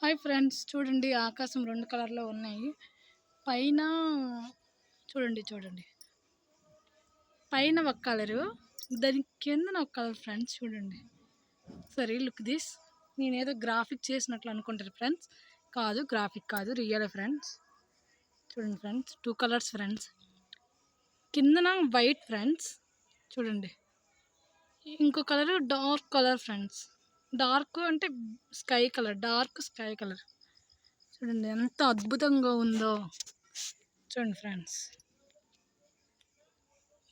Hi friends, చూడండి ఆకాశం 2 కలర్‌లో ఉన్నాయి. పైన చూడండి. పైన ఒక కలరు, దాని కిందన ఒక కలర్ ఫ్రెండ్స్ చూడండి. సరే లుక్ దిస్. నేనేదో గ్రాఫిక్ చేసినట్లు అనుకుంటారు ఫ్రెండ్స్. కాదు, గ్రాఫిక్ కాదు, రియల్ ఫ్రెండ్స్. చూడండి ఫ్రెండ్స్, 2 కలర్స్ ఫ్రెండ్స్. కిందన వైట్ ఫ్రెండ్స్ చూడండి. ఇంకో colour dark colour friends. Dark అంటే డార్క్ స్కై కలర్. చూడండి ఎంత అద్భుతంగా ఉందో. చూడండి ఫ్రెండ్స్,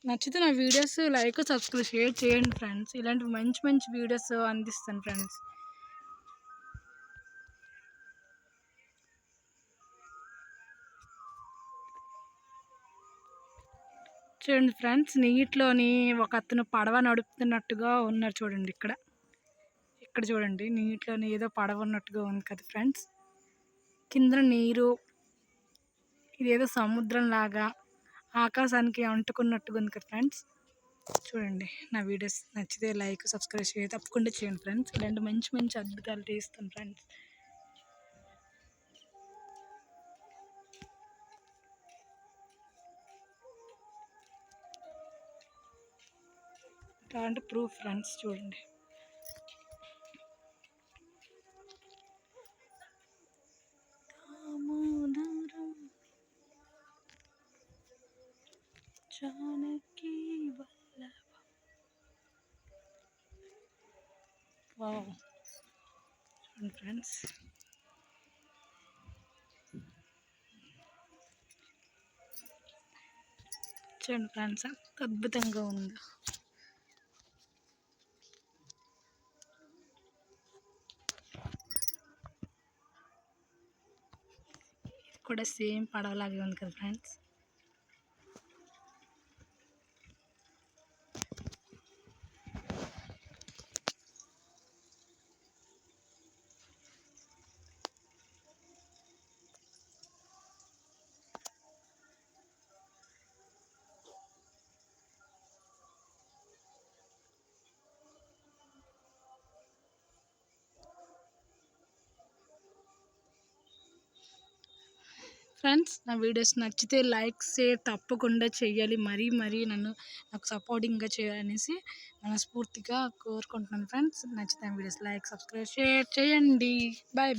నచ్చితే నా వీడియోస్ లైక్ సబ్స్క్రైబ్ షేర్ చేయండి ఫ్రెండ్స్. ఇలాంటి మంచి మంచి వీడియోస్ అందిస్తాను ఫ్రెండ్స్. చూడండి ఫ్రెండ్స్, నీటిలోని ఒక అతను పడవ నడుపుతున్నట్టుగా ఉన్నారు. చూడండి ఇక్కడ చూడండి, నీటిలోని ఏదో పడవ ఉన్నట్టుగా ఉంది కదా ఫ్రెండ్స్. కింద నీరు, ఇదేదో సముద్రం లాగా ఆకాశానికి అంటుకున్నట్టుగా ఉంది కదా ఫ్రెండ్స్. చూడండి, నా వీడియోస్ నచ్చితే లైక్ సబ్స్క్రైబ్ షేర్ తప్పకుండా చేయండి ఫ్రెండ్స్. ఇలాంటి మంచి మంచి అద్భుతాలు తీస్తాను ఫ్రెండ్స్. ఇలాంటి ప్రూఫ్ ఫ్రెండ్స్ చూడండి. జానకి వల్లభ. వావ్, చూడండి ఫ్రెండ్స్. చూడండి ఫ్రెండ్స్, ఎంత అద్భుతంగా ఉందో. ఇది కూడా సేమ్ పడవలాగే ఉంది కదా ఫ్రెండ్స్. ఫ్రెండ్స్, నా వీడియోస్ నచ్చితే లైక్ షేర్ తప్పకుండా చెయ్యాలి. మరీ నాకు సపోర్టింగ్గా చేయాలనేసి మనస్ఫూర్తిగా కోరుకుంటున్నాను ఫ్రెండ్స్. నచ్చితే వీడియోస్ లైక్ సబ్స్క్రైబ్ షేర్ చేయండి. బాయ్.